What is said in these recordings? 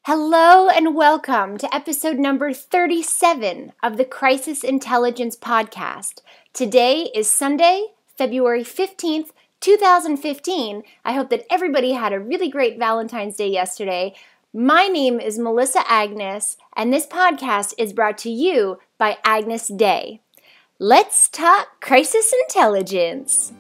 Hello and welcome to episode number 37 of the Crisis Intelligence Podcast. Today is Sunday, February 15th, 2015. I hope that everybody had a really great Valentine's Day yesterday. My name is Melissa Agnes, and this podcast is brought to you by Agnes Day. Let's talk crisis intelligence.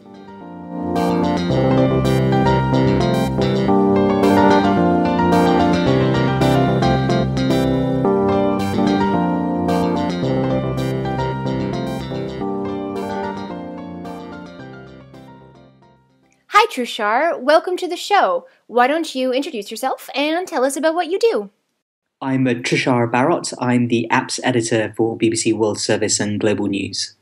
Hi, Trushar. Welcome to the show. Why don't you introduce yourself and tell us about what you do? I'm Trushar Barot. I'm the apps editor for BBC World Service and Global News.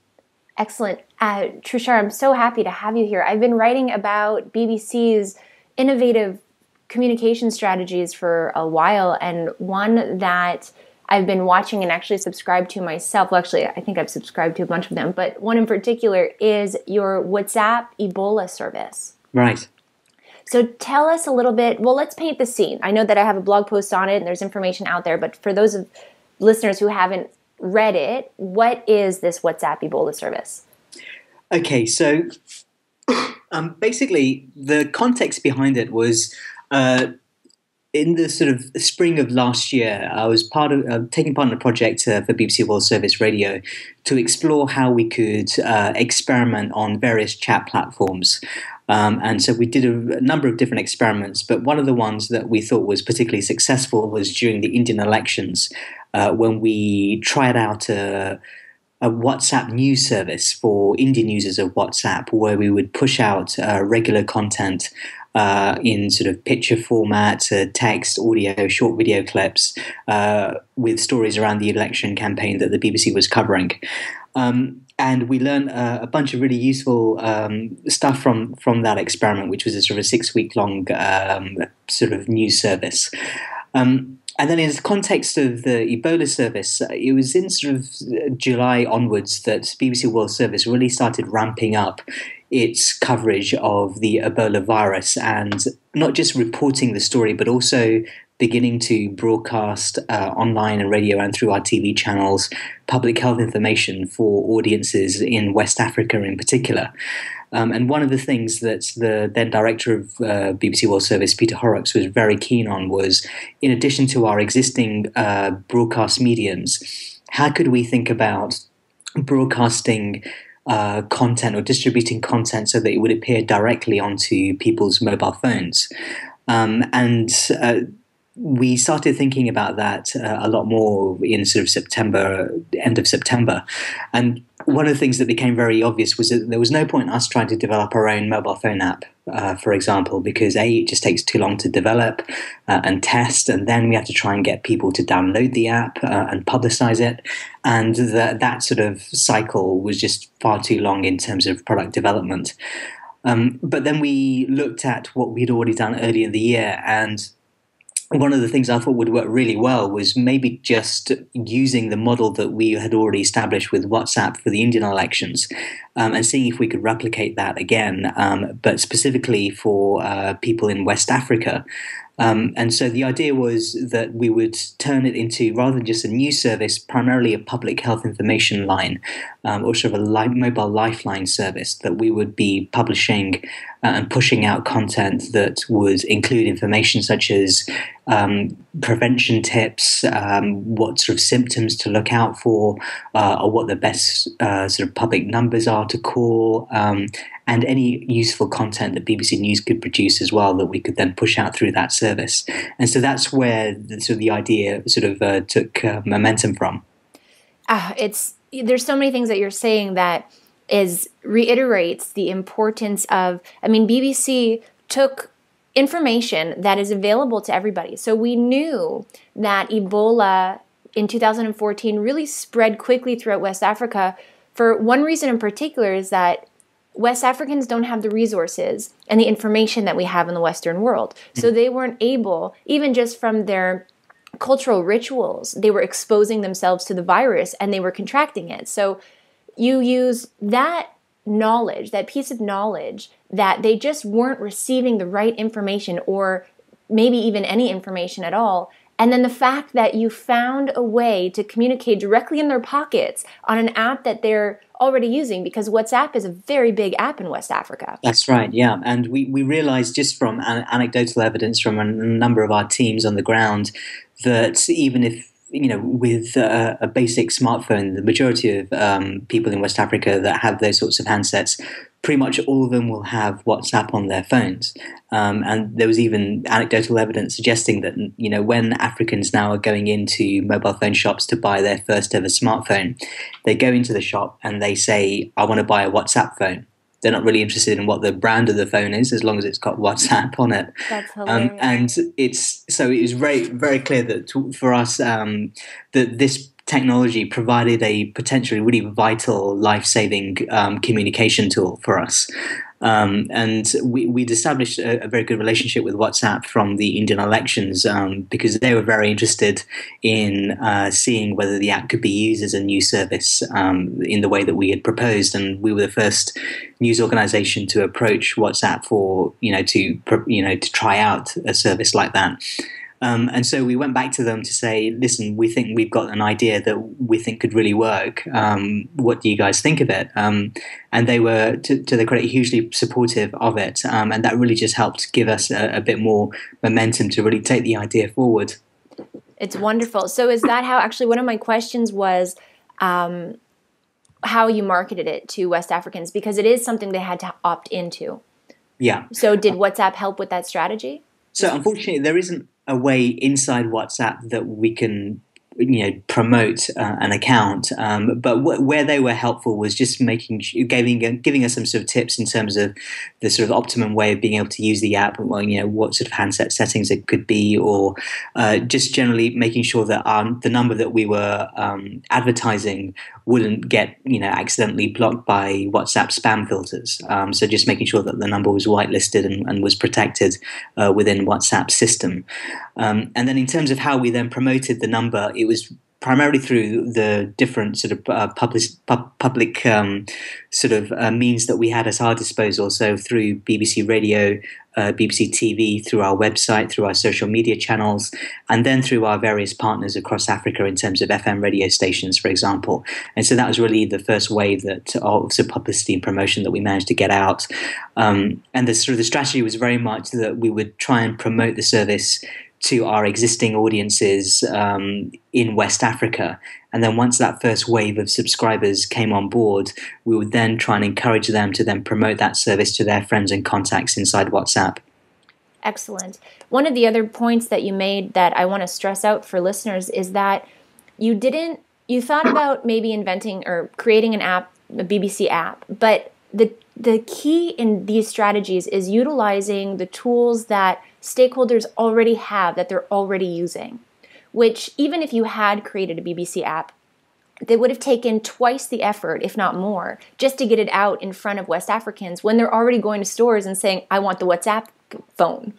Excellent. Trushar, I'm so happy to have you here. I've been writing about BBC's innovative communication strategies for a while, and one that I've been watching and actually subscribed to myself. Well, actually, I think I've subscribed to a bunch of them, but one in particular is your WhatsApp Ebola service. Right. So tell us a little bit, well, let's paint the scene. I know that I have a blog post on it and there's information out there, but for those of listeners who haven't read it, what is this WhatsApp Ebola service? Okay, so basically the context behind it was in the sort of spring of last year, I was taking part in a project for BBC World Service Radio to explore how we could experiment on various chat platforms. And so we did a number of different experiments, but one of the ones that we thought was particularly successful was during the Indian elections, when we tried out a WhatsApp news service for Indian users of WhatsApp, where we would push out regular content in sort of picture format, text, audio, short video clips, with stories around the election campaign that the BBC was covering. And we learned a bunch of really useful stuff from that experiment, which was a sort of 6-week-long sort of news service. And then in the context of the Ebola service, it was in sort of July onwards that BBC World Service really started ramping up its coverage of the Ebola virus, and not just reporting the story, but also beginning to broadcast online and radio and through our TV channels public health information for audiences in West Africa in particular. And one of the things that the then director of BBC World Service, Peter Horrocks, was very keen on was, in addition to our existing broadcast mediums, how could we think about broadcasting content or distributing content so that it would appear directly onto people's mobile phones? We started thinking about that a lot more in sort of September, end of September. And one of the things that became very obvious was that there was no point in us trying to develop our own mobile phone app, for example, because A, it just takes too long to develop and test, and then we have to try and get people to download the app and publicize it. And that sort of cycle was just far too long in terms of product development. But then we looked at what we'd already done earlier in the year, and one of the things I thought would work really well was maybe just using the model that we had already established with WhatsApp for the Indian elections, and seeing if we could replicate that again, but specifically for people in West Africa. And so the idea was that we would turn it into, rather than just a news service, primarily a public health information line, or sort of a mobile lifeline service, that we would be publishing and pushing out content that would include information such as prevention tips, what sort of symptoms to look out for, or what the best sort of public numbers are to call, and any useful content that BBC News could produce as well that we could then push out through that service. And so that's where the idea sort of took momentum from. There's so many things that you're saying that reiterates the importance of, BBC took information that is available to everybody. So we knew that Ebola in 2014 really spread quickly throughout West Africa for one reason in particular, is that West Africans don't have the resources and the information that we have in the Western world. So they weren't able, even just from their cultural rituals, they were exposing themselves to the virus and they were contracting it. So you use that knowledge, that piece of knowledge, that they just weren't receiving the right information, or maybe even any information at all, And then the fact that you found a way to communicate directly in their pockets on an app that they're already using, because WhatsApp is a very big app in West Africa. That's right, yeah. And we realized just from anecdotal evidence from a number of our teams on the ground that even if, with a basic smartphone, the majority of people in West Africa that have those sorts of handsets, pretty much all of them will have WhatsApp on their phones. And there was even anecdotal evidence suggesting that, when Africans now are going into mobile phone shops to buy their first ever smartphone, they go into the shop and they say, I want to buy a WhatsApp phone. They're not really interested in what the brand of the phone is, as long as it's got WhatsApp on it. That's hilarious. And it was very, very clear that for us that this technology provided a potentially really vital, life-saving communication tool for us. And we'd established a very good relationship with WhatsApp from the Indian elections because they were very interested in seeing whether the app could be used as a new service in the way that we had proposed. And we were the first news organization to approach WhatsApp for, to try out a service like that. And so we went back to them to say, listen, we think we've got an idea that we think could really work. What do you guys think of it? And they were, to their credit, hugely supportive of it. And that really just helped give us a bit more momentum to really take the idea forward. It's wonderful. So is that how, actually, one of my questions was how you marketed it to West Africans? Because it is something they had to opt into. Yeah. So did WhatsApp help with that strategy? So unfortunately, there isn't a way inside WhatsApp that we can, promote an account. But where they were helpful was just giving us some sort of tips in terms of the sort of optimum way of being able to use the app. Well, what sort of handset settings it could be, or just generally making sure that the number that we were advertising wouldn't get, accidentally blocked by WhatsApp spam filters. So just making sure that the number was whitelisted and was protected within WhatsApp's system. And then in terms of how we then promoted the number, it was primarily through the different sort of public means that we had at our disposal. So through BBC Radio, BBC TV, through our website, through our social media channels, and then through our various partners across Africa in terms of FM radio stations, for example. And so that was really the first wave of publicity and promotion that we managed to get out. And the strategy was very much that we would try and promote the service to our existing audiences in West Africa. And then once that first wave of subscribers came on board, we would then try and encourage them to then promote that service to their friends and contacts inside WhatsApp. Excellent. One of the other points that you made that I want to stress out for listeners is that you thought about maybe inventing or creating an app, a BBC app, but the key in these strategies is utilizing the tools that stakeholders already have, that they're already using, which even if you had created a BBC app, they would have taken twice the effort, if not more, just to get it out in front of West Africans when they're already going to stores and saying, I want the WhatsApp phone.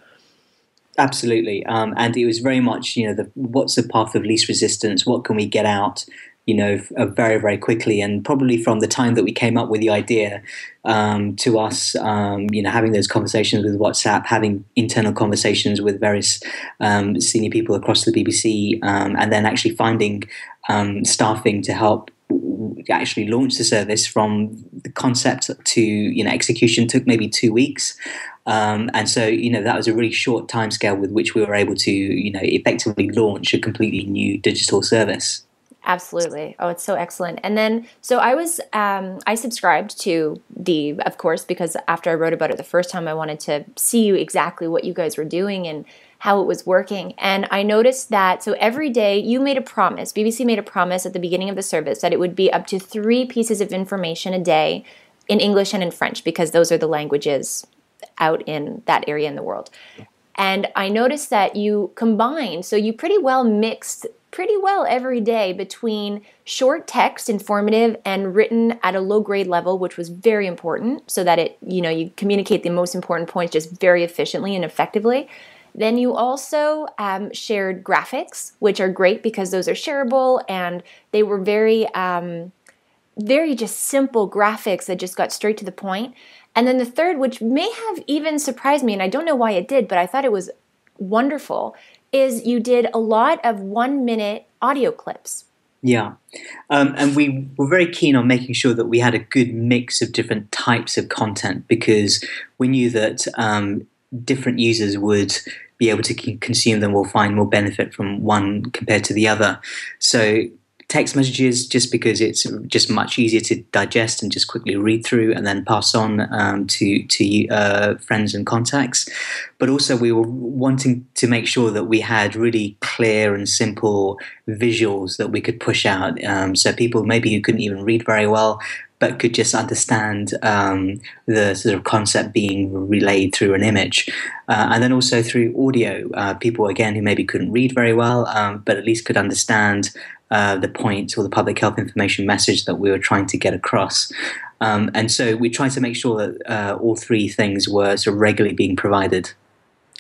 Absolutely. And it was very much, what's the path of least resistance? What can we get out? Very, very quickly, and probably from the time that we came up with the idea to us, having those conversations with WhatsApp, having internal conversations with various senior people across the BBC, and then actually finding staffing to help actually launch the service from the concept to execution took maybe 2 weeks. And so, that was a really short timescale with which we were able to, effectively launch a completely new digital service. Absolutely. Oh, it's so excellent. And then, so I subscribed to of course, because after I wrote about it the first time, I wanted to see exactly what you guys were doing and how it was working. And I noticed that, so every day you made a promise, BBC made a promise at the beginning of the service that it would be up to 3 pieces of information a day in English and in French, because those are the languages out in that area in the world. And I noticed that you combined, so you pretty well mixed every day between short text, informative, and written at a low grade level, which was very important, so that it, you communicate the most important points just very efficiently and effectively. Then you also shared graphics, which are great because those are shareable, and they were very just simple graphics that just got straight to the point. And then the third, which may have even surprised me, and I don't know why it did, but I thought it was wonderful, is you did a lot of 1-minute audio clips. Yeah. And we were very keen on making sure that we had a good mix of different types of content, because we knew that different users would be able to consume them or find more benefit from one compared to the other. So text messages, just because it's just much easier to digest and just quickly read through and then pass on to friends and contacts. But also we were wanting to make sure that we had really clear and simple visuals that we could push out. So people maybe who couldn't even read very well, but could just understand the sort of concept being relayed through an image. And then also through audio, people, again, who maybe couldn't read very well, but at least could understand the point or the public health information message that we were trying to get across. And so we tried to make sure that all three things were sort of regularly being provided.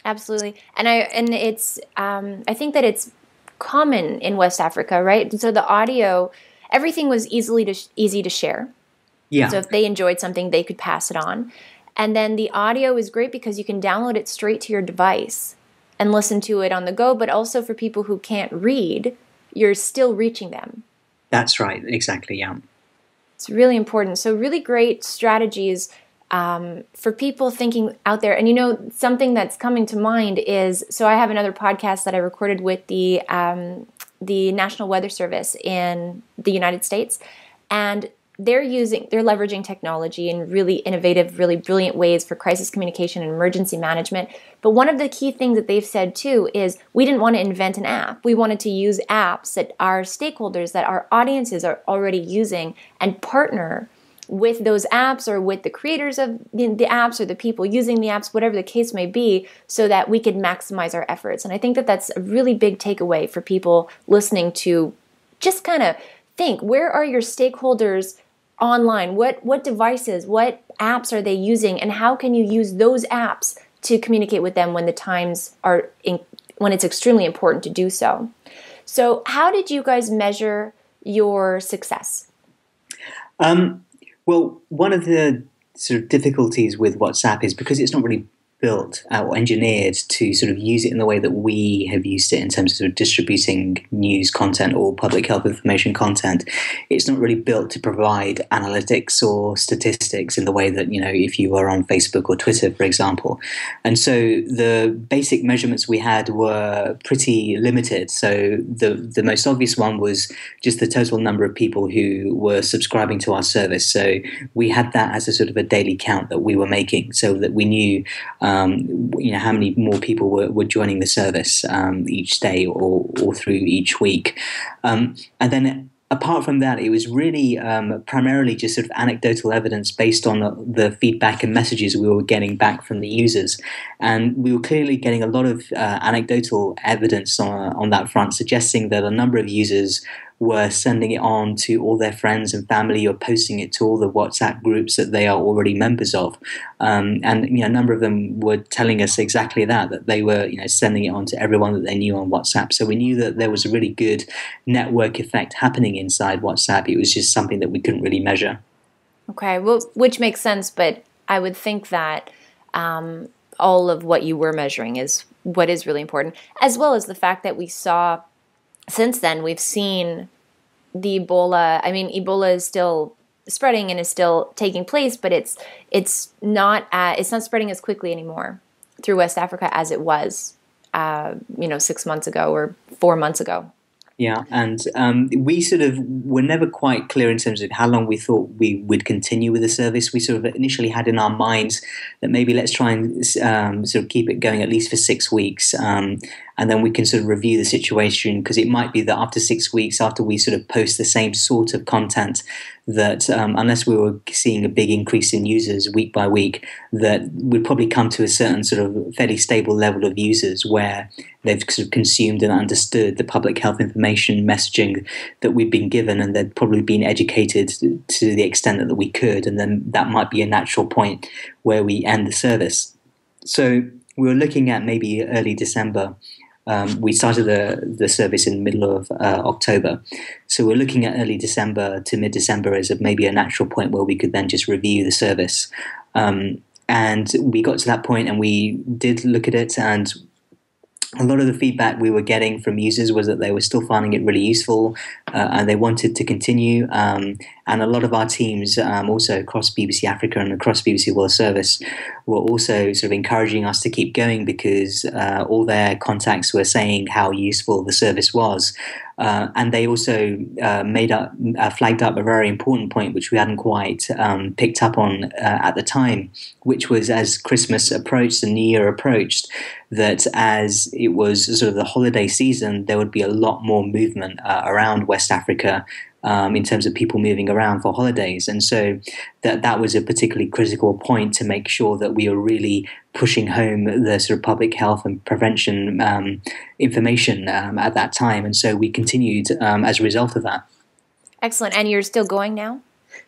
Absolutely. And it's I think that it's common in West Africa, right? So the audio, everything was easy to share. Yeah. So if they enjoyed something, they could pass it on. And then the audio is great because you can download it straight to your device and listen to it on the go. But also for people who can't read, you're still reaching them. That's right. Exactly. Yeah. It's really important. So really great strategies for people thinking out there. And, you know, something that's coming to mind is, so I have another podcast that I recorded with the National Weather Service in the United States. And they're leveraging technology in really innovative, really brilliant ways for crisis communication and emergency management. But one of the key things that they've said too is we didn't want to invent an app. We wanted to use apps that our stakeholders, that our audiences are already using, and partner with those apps or with the creators of the apps or the people using the apps, whatever the case may be, so that we could maximize our efforts. And I think that that's a really big takeaway for people listening to just kind of think, where are your stakeholders online? What devices, what apps are they using, and how can you use those apps to communicate with them when the times are when it's extremely important to do so? So how did you guys measure your success? Well, one of the sort of difficulties with WhatsApp is because it's not really built or engineered to sort of use it in the way that we have used it in terms of sort of distributing news content or public health information content. It's not really built to provide analytics or statistics in the way that, you know, if you were on Facebook or Twitter, for example. And so the basic measurements we had were pretty limited. So the most obvious one was just the total number of people who were subscribing to our service. So we had that as a sort of a daily count that we were making, so that we knew how many more people were joining the service each day or through each week. And then apart from that, it was really primarily just sort of anecdotal evidence based on the feedback and messages we were getting back from the users. And we were clearly getting a lot of anecdotal evidence on that front, suggesting that a number of users were sending it on to all their friends and family, or posting it to all the WhatsApp groups that they are already members of. And a number of them were telling us exactly that they were sending it on to everyone that they knew on WhatsApp. So we knew that there was a really good network effect happening inside WhatsApp. It was just something that we couldn't really measure. Okay, well, which makes sense, but I would think that all of what you were measuring is what is really important, as well as the fact that we saw, since then, we've seen the Ebola. I mean, Ebola is still spreading and is still taking place, but it's not spreading as quickly anymore through West Africa as it was, 6 months ago or 4 months ago. Yeah, and we sort of were never quite clear in terms of how long we thought we would continue with the service. We sort of initially had in our minds that maybe let's try and sort of keep it going at least for 6 weeks, and then we can sort of review the situation, because it might be that after 6 weeks, after we sort of post the same sort of content, that unless we were seeing a big increase in users week by week, that we'd probably come to a certain sort of fairly stable level of users where they've sort of consumed and understood the public health information messaging that we've been given, and they'd probably been educated to the extent that we could, and then that might be a natural point where we end the service. So we were looking at maybe early December. We started the service in the middle of October. So we're looking at early December to mid-December as maybe a natural point where we could then just review the service. And we got to that point and we did look at it, and a lot of the feedback we were getting from users was that they were still finding it really useful, and they wanted to continue. And a lot of our teams, also across BBC Africa and across BBC World Service, were also sort of encouraging us to keep going because all their contacts were saying how useful the service was. And they also flagged up a very important point, which we hadn't quite picked up on at the time, which was as Christmas approached and New Year approached, that as it was sort of the holiday season, there would be a lot more movement around West Africa in terms of people moving around for holidays. And so that was a particularly critical point to make sure that we were really pushing home the sort of public health and prevention information at that time. And so we continued as a result of that. Excellent. And you're still going now?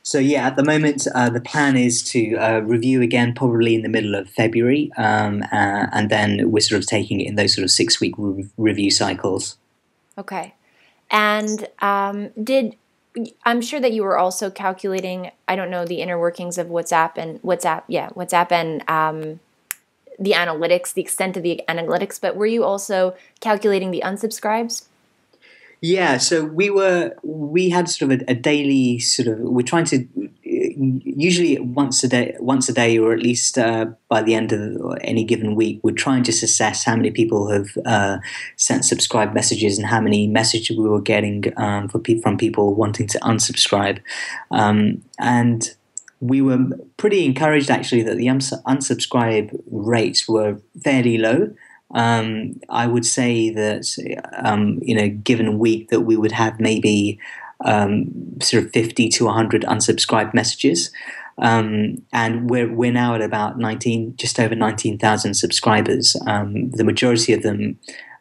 So yeah, at the moment, the plan is to review again probably in the middle of February, and then we're sort of taking it in those sort of 6-week review cycles. Okay. And I'm sure that you were also calculating, I don't know, the inner workings of WhatsApp and the analytics, the extent of the analytics, but were you also calculating the unsubscribes? Yeah, so we had sort of a daily sort of, we're trying to usually once a day, or at least by the end of any given week, we're trying to just assess how many people have sent subscribe messages and how many messages we were getting from people wanting to unsubscribe, and we were pretty encouraged actually that the unsubscribe rates were fairly low. I would say that in a given week that we would have maybe sort of 50 to 100 unsubscribed messages, and we're now at about just over 19,000 subscribers. The majority of them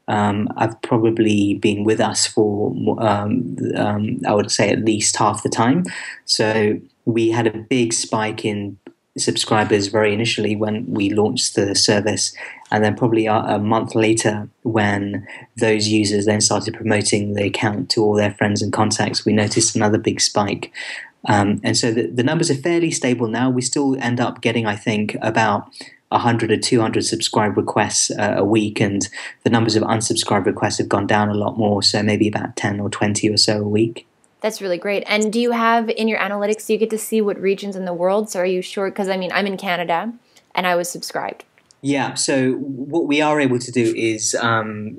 have probably been with us for I would say at least half the time. So we had a big spike in subscribers very initially when we launched the service, and then probably a month later when those users then started promoting the account to all their friends and contacts, we noticed another big spike. And so the numbers are fairly stable now. We still end up getting, I think, about 100 or 200 subscribe requests a week, and the numbers of unsubscribed requests have gone down a lot more, so maybe about 10 or 20 or so a week. That's really great. And do you have in your analytics, do you get to see what regions in the world? So are you sure? Because I mean, I'm in Canada and I was subscribed. Yeah, so what we are able to do is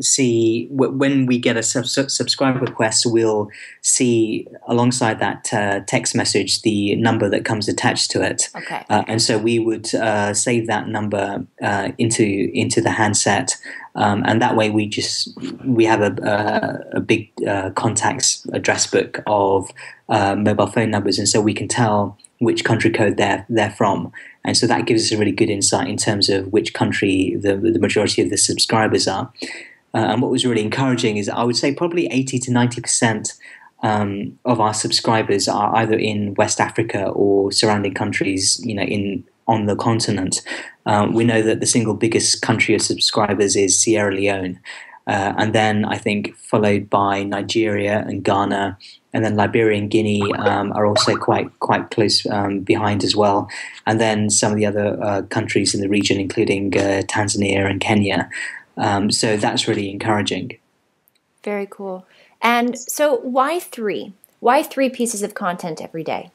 see when we get a subscribe request, we'll see alongside that text message the number that comes attached to it. Okay. And so we would save that number into the handset, and that way we have a big contacts address book of mobile phone numbers, and so we can tell which country code they're from. And so that gives us a really good insight in terms of which country the majority of the subscribers are. And what was really encouraging is I would say probably 80 to 90% of our subscribers are either in West Africa or surrounding countries, on the continent. We know that the single biggest country of subscribers is Sierra Leone. And then I think followed by Nigeria and Ghana, and then Liberia and Guinea are also quite close behind as well. And then some of the other countries in the region, including Tanzania and Kenya. So that's really encouraging. Very cool. And so why three? Why 3 pieces of content every day?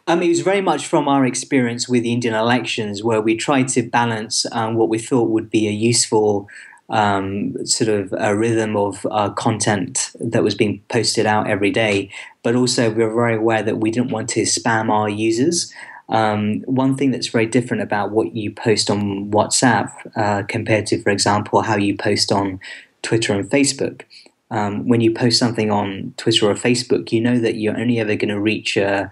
It was very much from our experience with the Indian elections, where we tried to balance what we thought would be a useful sort of a rhythm of content that was being posted out every day, but also we were very aware that we didn't want to spam our users. One thing that's very different about what you post on WhatsApp compared to, for example, how you post on Twitter and Facebook. When you post something on Twitter or Facebook, you know that you're only ever going to reach a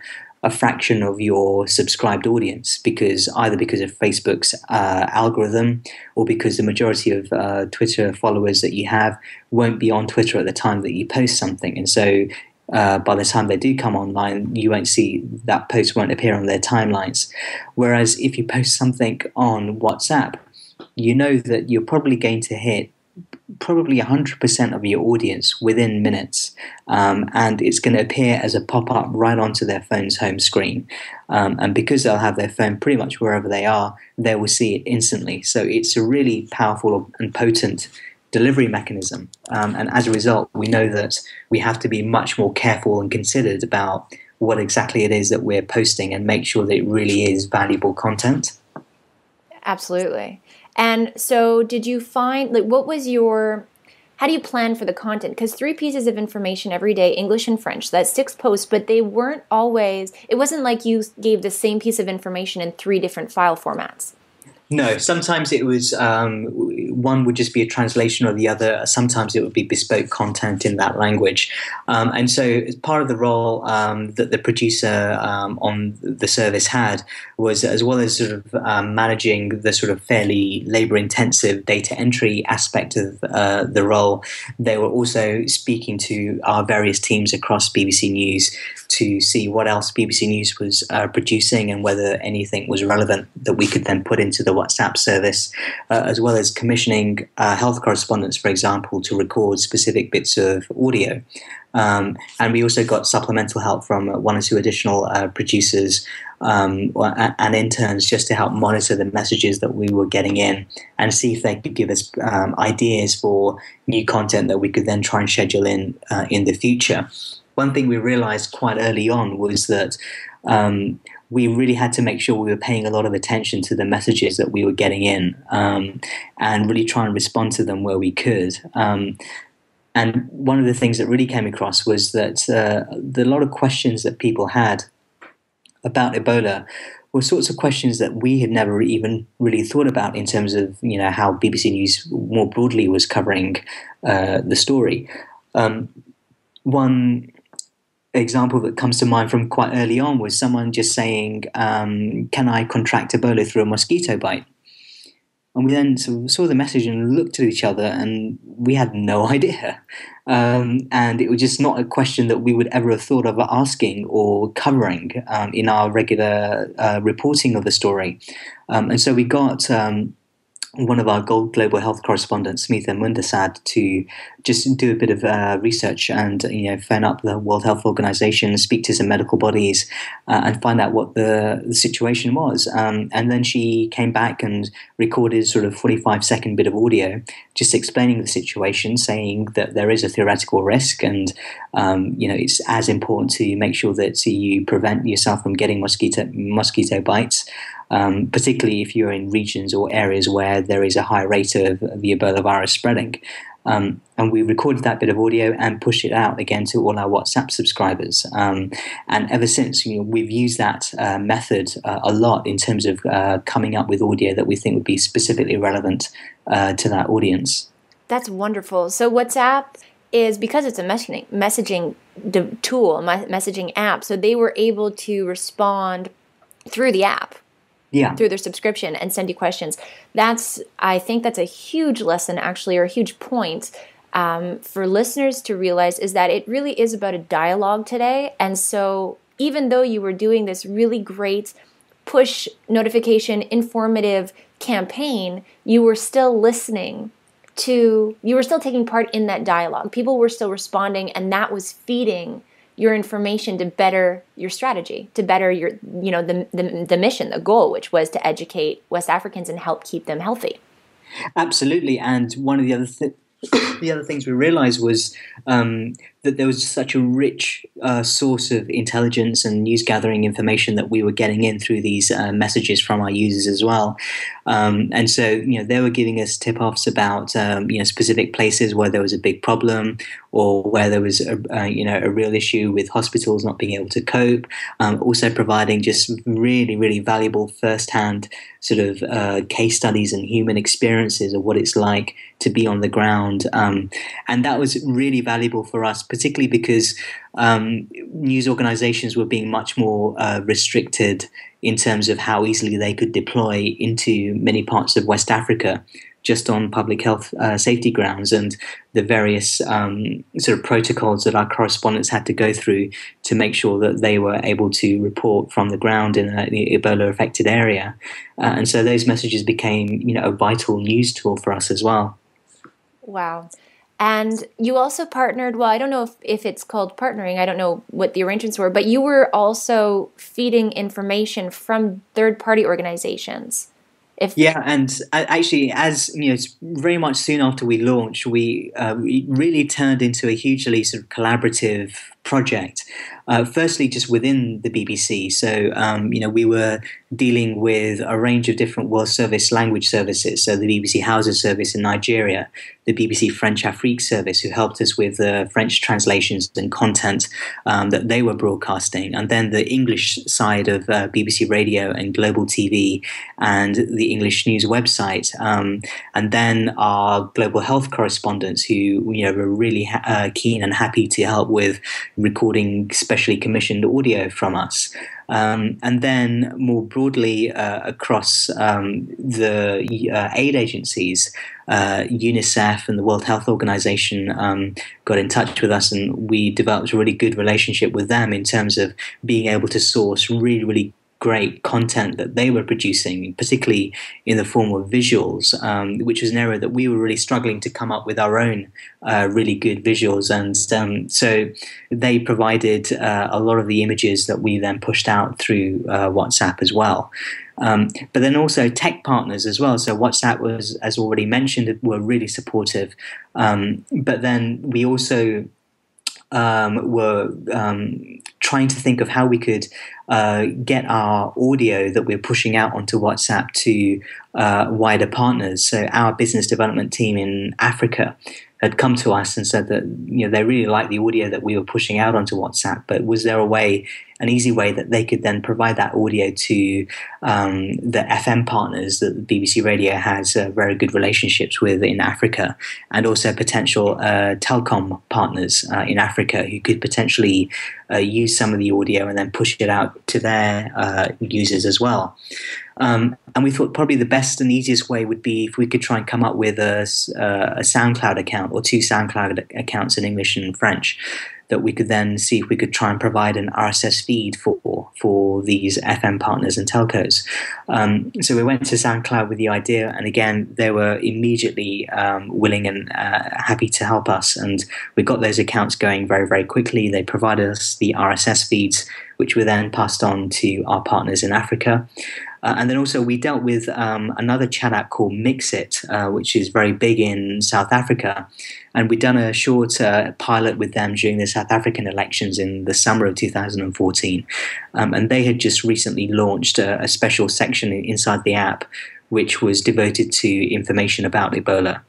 fraction of your subscribed audience, because of Facebook's algorithm, or because the majority of Twitter followers that you have won't be on Twitter at the time that you post something. And so by the time they do come online, you won't see that post, won't appear on their timelines. Whereas if you post something on WhatsApp, you know that you're probably going to hit probably 100% of your audience within minutes, and it's going to appear as a pop-up right onto their phone's home screen, and because they'll have their phone pretty much wherever they are, they will see it instantly. So it's a really powerful and potent delivery mechanism. And as a result, we know that we have to be much more careful and considered about what exactly it is that we're posting and make sure that it really is valuable content. Absolutely. And so did you find, like, how do you plan for the content? Because 3 pieces of information every day, English and French, that's 6 posts, but they weren't always, it wasn't like you gave the same piece of information in 3 different file formats. No, sometimes it was one would just be a translation of the other. Sometimes it would be bespoke content in that language. And so as part of the role that the producer on the service had was, as well as sort of managing the sort of fairly labor-intensive data entry aspect of the role, they were also speaking to our various teams across BBC News to see what else BBC News was producing and whether anything was relevant that we could then put into the WhatsApp service, as well as commissioning health correspondents, for example, to record specific bits of audio. And we also got supplemental help from 1 or 2 additional producers and interns just to help monitor the messages that we were getting in and see if they could give us ideas for new content that we could then try and schedule in the future. One thing we realized quite early on was that we really had to make sure we were paying a lot of attention to the messages that we were getting in and really try and respond to them where we could. And one of the things that really came across was that the lot of questions that people had about Ebola were sorts of questions that we had never even really thought about in terms of, you know, how BBC News more broadly was covering the story. One example that comes to mind from quite early on was someone just saying, can I contract Ebola through a mosquito bite? And we then sort of saw the message and looked at each other and we had no idea. And it was just not a question that we would ever have thought of asking or covering in our regular reporting of the story. And so we got one of our global health correspondents, Smitha Mundasad, to just do a bit of research and phone up the World Health Organization, speak to some medical bodies, and find out what the situation was. And then she came back and recorded sort of 45-second bit of audio, just explaining the situation, saying that there is a theoretical risk, and it's as important to make sure that you prevent yourself from getting mosquito bites. Particularly if you're in regions or areas where there is a high rate of the Ebola virus spreading. And we recorded that bit of audio and pushed it out again to all our WhatsApp subscribers. And ever since, we've used that method a lot in terms of coming up with audio that we think would be specifically relevant to that audience. That's wonderful. So WhatsApp is, because it's a messaging tool, messaging app, so they were able to respond through the app. Yeah. Through their subscription and send you questions. I think that's a huge lesson, actually, or a huge point for listeners to realize, is that it really is about a dialogue today. And so even though you were doing this really great push notification, informative campaign, you were still you were still taking part in that dialogue. People were still responding, and that was feeding your information to better your strategy, to better your, the mission, the goal, which was to educate West Africans and help keep them healthy. Absolutely. And one of the other things we realized was that there was such a rich source of intelligence and news gathering information that we were getting in through these messages from our users as well. And so, they were giving us tip-offs about, specific places where there was a big problem or where there was a real issue with hospitals not being able to cope. Also providing just really, really valuable first-hand sort of case studies and human experiences of what it's like to be on the ground. And that was really valuable for us, particularly because news organizations were being much more restricted in terms of how easily they could deploy into many parts of West Africa just on public health safety grounds, and the various sort of protocols that our correspondents had to go through to make sure that they were able to report from the ground in an Ebola-affected area. And so those messages became, a vital news tool for us as well. Wow. And you also partnered, well, I don't know if it's called partnering, I don't know what the arrangements were, but you were also feeding information from third-party organizations. Yeah, and actually, as you know, it's very much soon after we launched, we really turned into a hugely sort of collaborative project. Firstly, just within the BBC, so we were dealing with a range of different World Service language services. So the BBC Hausa service in Nigeria, the BBC French Afrique service, who helped us with the French translations and content that they were broadcasting, and then the English side of BBC Radio and Global TV and the English news website, and then our global health correspondents who were really keen and happy to help with recording specially commissioned audio from us. And then more broadly across the aid agencies, UNICEF and the World Health Organization got in touch with us, and we developed a really good relationship with them in terms of being able to source really, really great content that they were producing, particularly in the form of visuals, which was an area that we were really struggling to come up with our own really good visuals. And so they provided a lot of the images that we then pushed out through WhatsApp as well. But then also tech partners as well. So WhatsApp was, as already mentioned, were really supportive. But then we also were trying to think of how we could get our audio that we're pushing out onto WhatsApp to wider partners. So our business development team in Africa had come to us and said that they really liked the audio that we were pushing out onto WhatsApp, but was there an easy way that they could then provide that audio to the FM partners that the BBC Radio has very good relationships with in Africa, and also potential telecom partners in Africa who could potentially use some of the audio and then push it out to their users as well. And we thought probably the best and easiest way would be if we could try and come up with a SoundCloud account or two SoundCloud accounts in English and French that we could then see if we could try and provide an RSS feed for these FM partners and telcos. So we went to SoundCloud with the idea, and again, they were immediately willing and happy to help us. And we got those accounts going very, very quickly. They provided us the RSS feeds, which were then passed on to our partners in Africa. And then also we dealt with another chat app called Mixit, which is very big in South Africa. And we'd done a short pilot with them during the South African elections in the summer of 2014. And they had just recently launched a special section inside the app, which was devoted to information about Ebola.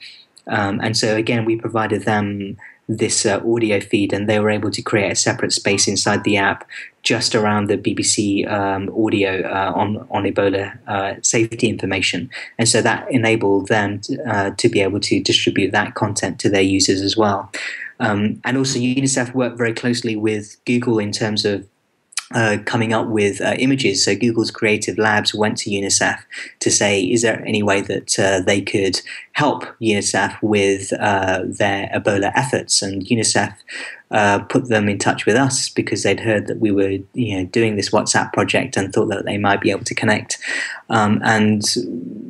And so again, we provided them this audio feed, and they were able to create a separate space inside the app just around the BBC audio on Ebola safety information. And so that enabled them to be able to distribute that content to their users as well. And also UNICEF worked very closely with Google in terms of coming up with images. So Google's Creative Labs went to UNICEF to say, is there any way that they could help UNICEF with their Ebola efforts? And UNICEF put them in touch with us because they'd heard that we were doing this WhatsApp project and thought that they might be able to connect. And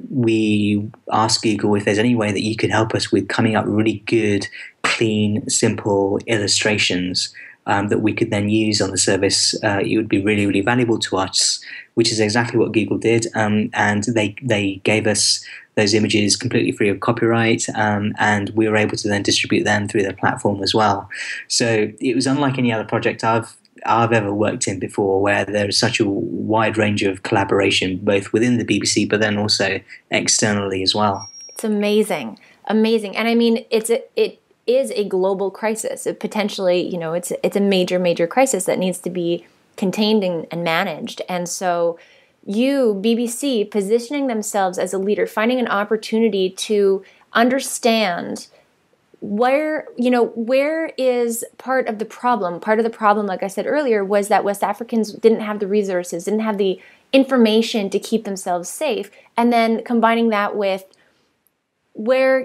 we asked Google if there's any way that you could help us with coming up with really good, clean, simple illustrations that we could then use on the service. It would be really, really valuable to us, which is exactly what Google did. And they gave us those images completely free of copyright, and we were able to then distribute them through their platform as well. So it was unlike any other project I've ever worked in before, where there is such a wide range of collaboration, both within the BBC, but then also externally as well. It's amazing. Amazing. And I mean, it is a global crisis. It potentially, it's a major, major crisis that needs to be contained and managed. And so you, BBC, positioning themselves as a leader, finding an opportunity to understand where is part of the problem. Part of the problem, like I said earlier, was that West Africans didn't have the resources, didn't have the information to keep themselves safe. And then combining that with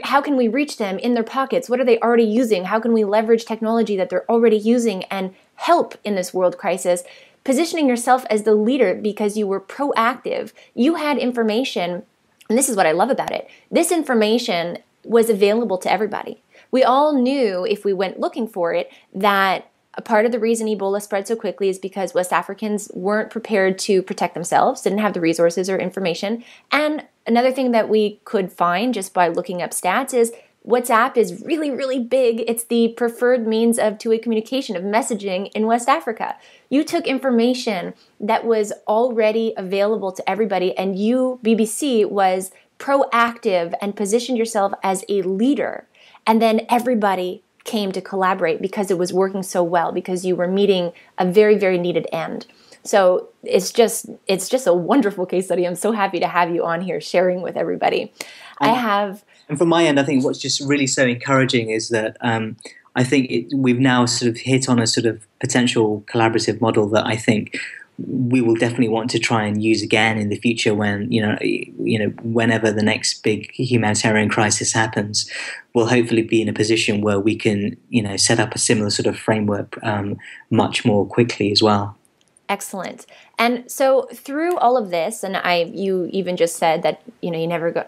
how can we reach them in their pockets? What are they already using? How can we leverage technology that they're already using and help in this world crisis? Positioning yourself as the leader because you were proactive. You had information, and this is what I love about it. This information was available to everybody. We all knew, if we went looking for it, that a part of the reason Ebola spread so quickly is because West Africans weren't prepared to protect themselves, didn't have the resources or information, and another thing that we could find just by looking up stats is WhatsApp is really, really big. It's the preferred means of two-way communication, of messaging in West Africa. You took information that was already available to everybody, and you, BBC, was proactive and positioned yourself as a leader. And then everybody came to collaborate because it was working so well, because you were meeting a very, very needed end. So it's just a wonderful case study. I'm so happy to have you on here sharing with everybody. And from my end, I think what's just really so encouraging is that I think we've now sort of hit on a sort of potential collaborative model that I think we will definitely want to try and use again in the future when, whenever the next big humanitarian crisis happens, we'll hopefully be in a position where we can, set up a similar sort of framework much more quickly as well. Excellent. And so through all of this, and you even just said that you never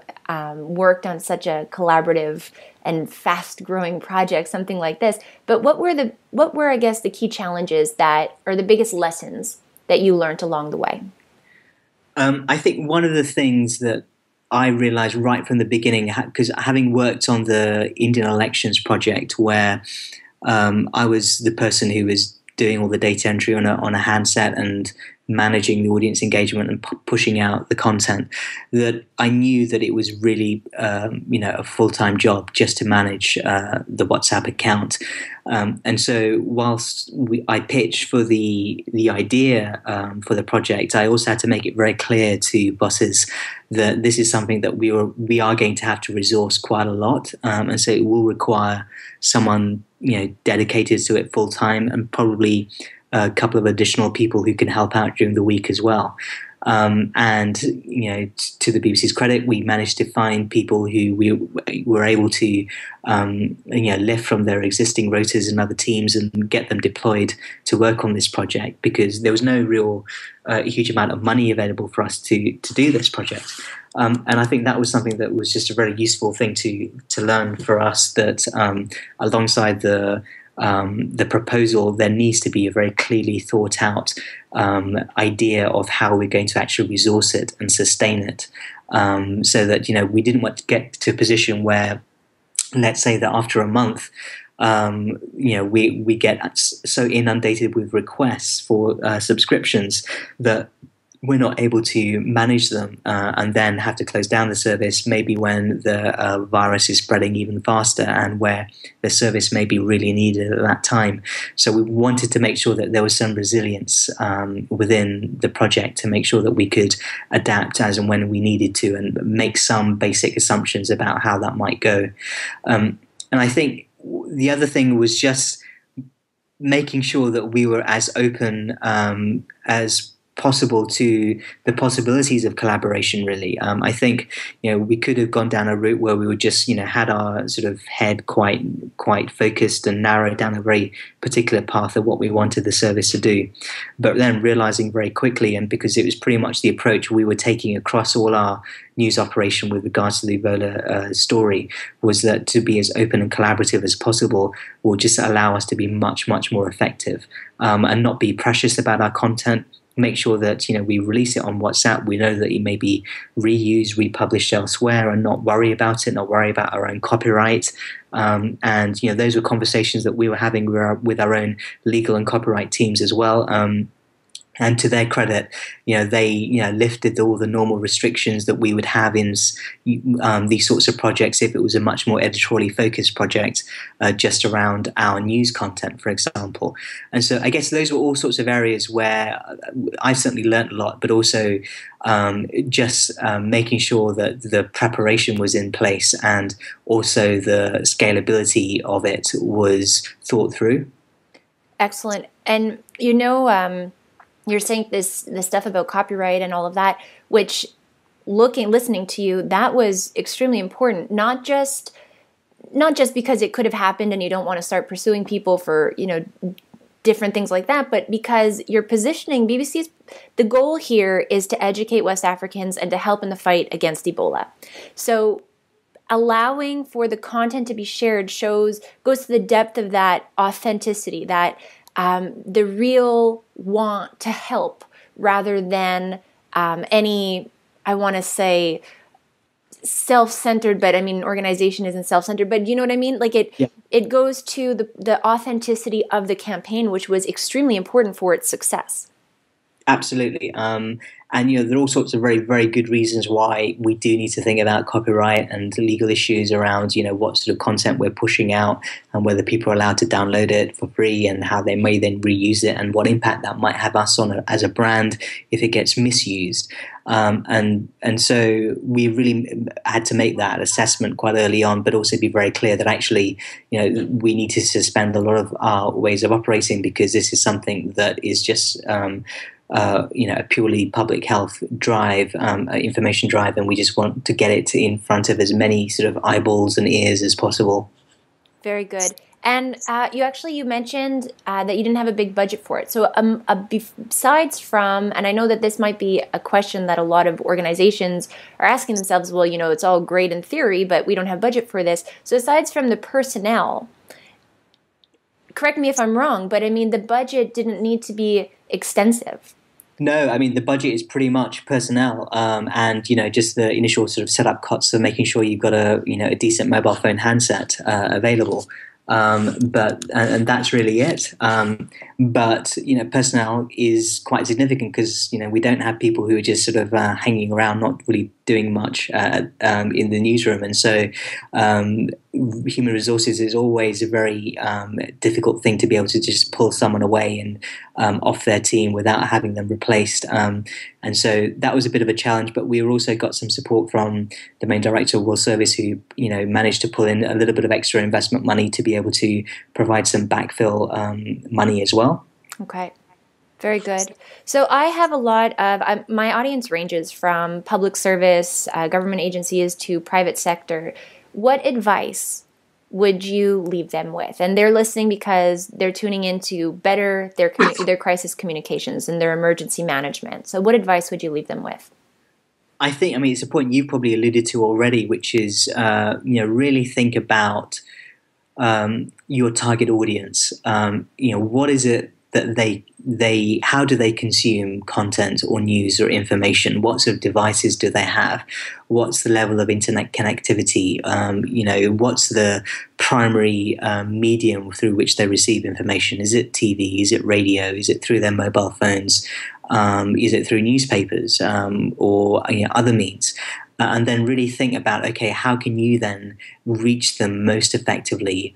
worked on such a collaborative and fast-growing project, something like this. But what were I guess the key challenges or the biggest lessons that you learned along the way? I think one of the things that I realized right from the beginning, because having worked on the Indian elections project, where I was the person who was doing all the data entry on a handset and managing the audience engagement and pushing out the content, that I knew that it was really, a full-time job just to manage the WhatsApp account. And so whilst I pitched for the idea for the project, I also had to make it very clear to bosses that this is something that we are going to have to resource quite a lot. And so it will require someone dedicated to it full time, and probably a couple of additional people who can help out during the week as well. And to the BBC's credit, we managed to find people who we were able to lift from their existing rotors and other teams and get them deployed to work on this project, because there was no real huge amount of money available for us to do this project. And I think that was something that was just a very useful thing to learn for us, that alongside the proposal, there needs to be a very clearly thought out idea of how we're going to actually resource it and sustain it, so that we didn't want to get to a position where, let's say that after a month, we get so inundated with requests for subscriptions that we're not able to manage them, and then have to close down the service maybe when the virus is spreading even faster and where the service may be really needed at that time. So we wanted to make sure that there was some resilience within the project to make sure that we could adapt as and when we needed to, and make some basic assumptions about how that might go. And I think the other thing was just making sure that we were as open as possible to the possibilities of collaboration, really. I think we could have gone down a route where we would just had our sort of head quite focused and narrowed down a very particular path of what we wanted the service to do, but then realizing very quickly, and because it was pretty much the approach we were taking across all our news operation with regards to the Ebola story, was that to be as open and collaborative as possible will just allow us to be much more effective, and not be precious about our content. Make sure that we release it on WhatsApp. We know that it may be reused, republished elsewhere, and not worry about it, not worry about our own copyright. And those were conversations that we were having with our own legal and copyright teams as well. And to their credit, they lifted all the normal restrictions that we would have in these sorts of projects if it was a much more editorially focused project, just around our news content, for example. And so I guess those were all sorts of areas where I certainly learned a lot, but also just making sure that the preparation was in place, and also the scalability of it was thought through. Excellent. And you're saying this stuff about copyright and all of that, which listening to you, that was extremely important, not just because it could have happened and you don't want to start pursuing people for, different things like that, but because you're positioning the goal here is to educate West Africans and to help in the fight against Ebola. So allowing for the content to be shared goes to the depth of that authenticity, that the real want to help, rather than any, I want to say, self-centered, but I mean, an organization isn't self-centered, but you know what I mean? Like it goes to the authenticity of the campaign, which was extremely important for its success. Absolutely. And there are all sorts of very, very good reasons why we do need to think about copyright and legal issues around, what sort of content we're pushing out and whether people are allowed to download it for free and how they may then reuse it and what impact that might have us on as a brand if it gets misused. And so we really had to make that assessment quite early on, but also be very clear that actually, we need to suspend a lot of our ways of operating because this is something that is just a purely public health drive, information drive, and we just want to get it in front of as many sort of eyeballs and ears as possible. Very good. And you mentioned that you didn't have a big budget for it. So besides from, and I know that this might be a question that a lot of organizations are asking themselves, well, it's all great in theory, but we don't have budget for this. So aside from the personnel, correct me if I'm wrong, but I mean, the budget didn't need to be extensive. No, I mean, the budget is pretty much personnel and, just the initial sort of setup costs of making sure you've got a decent mobile phone handset available. But that's really it. But personnel is quite significant because we don't have people who are just sort of hanging around, not really doing much in the newsroom, and so human resources is always a very difficult thing to be able to just pull someone away and off their team without having them replaced. And so that was a bit of a challenge, but we also got some support from the main director of World Service who, managed to pull in a little bit of extra investment money to be able to provide some backfill money as well. Okay. Very good. So I have a lot of, my audience ranges from public service, government agencies to private sector. What advice would you leave them with? And they're listening because they're tuning in to better their crisis communications and their emergency management. So what advice would you leave them with? I think, it's a point you probably alluded to already, which is, really think about your target audience. What is it that how do they consume content or news or information? What sort of devices do they have? What's the level of internet connectivity? What's the primary medium through which they receive information? Is it TV? Is it radio? Is it through their mobile phones? Is it through newspapers or other means? And then really think about, okay, how can you then reach them most effectively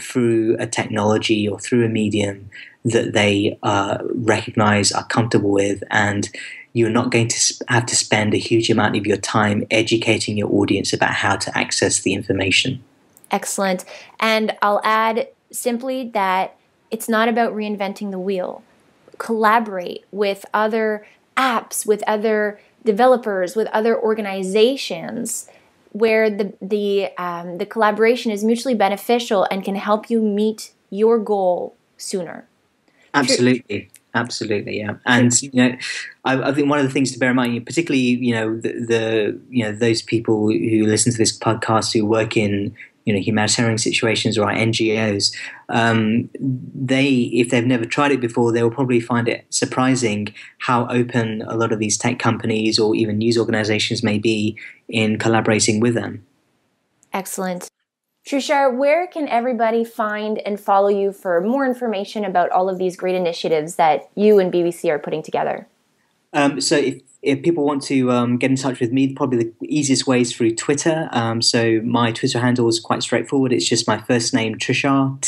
through a technology or through a medium that they recognize, are comfortable with, and you're not going to have to spend a huge amount of your time educating your audience about how to access the information. Excellent. And I'll add simply that it's not about reinventing the wheel. Collaborate with other apps, with other developers, with other organizations where the collaboration is mutually beneficial and can help you meet your goal sooner. Absolutely, yeah. And I think one of the things to bear in mind, particularly those people who listen to this podcast who work in humanitarian situations or are NGOs, if they've never tried it before, they will probably find it surprising how open a lot of these tech companies or even news organizations may be in collaborating with them. Excellent. Trushar, where can everybody find and follow you for more information about all of these great initiatives that you and BBC are putting together? So if people want to get in touch with me, probably the easiest way is through Twitter. So my Twitter handle is quite straightforward. It's just my first name, Trushar,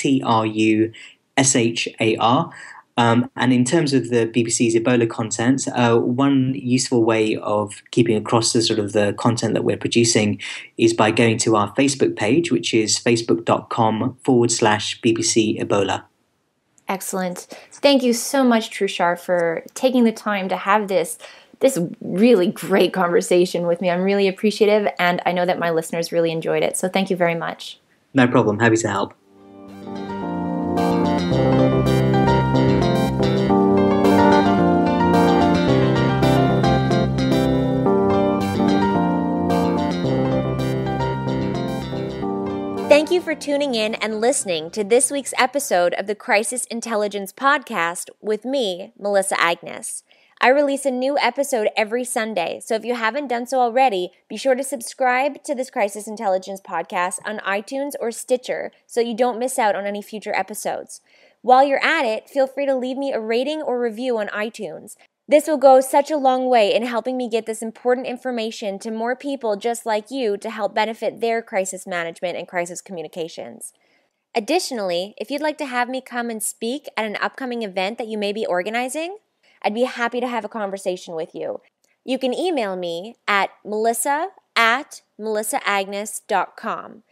Trushar. And in terms of the BBC's Ebola content, one useful way of keeping across the sort of the content that we're producing is by going to our Facebook page, which is facebook.com/BBC Ebola. Excellent. Thank you so much, Trushar, for taking the time to have this really great conversation with me. I'm really appreciative, and I know that my listeners really enjoyed it. So thank you very much. No problem. Happy to help. Thank you for tuning in and listening to this week's episode of the Crisis Intelligence Podcast with me, Melissa Agnes. I release a new episode every Sunday, so if you haven't done so already, be sure to subscribe to this Crisis Intelligence podcast on iTunes or Stitcher so you don't miss out on any future episodes. While you're at it, feel free to leave me a rating or review on iTunes. This will go such a long way in helping me get this important information to more people just like you to help benefit their crisis management and crisis communications. Additionally, if you'd like to have me come and speak at an upcoming event that you may be organizing, I'd be happy to have a conversation with you. You can email me at melissa@melissaagnes.com.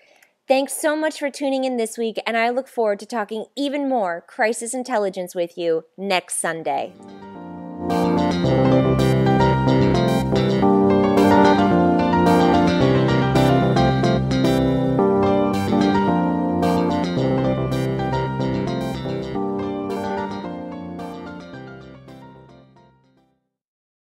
Thanks so much for tuning in this week, and I look forward to talking even more crisis intelligence with you next Sunday.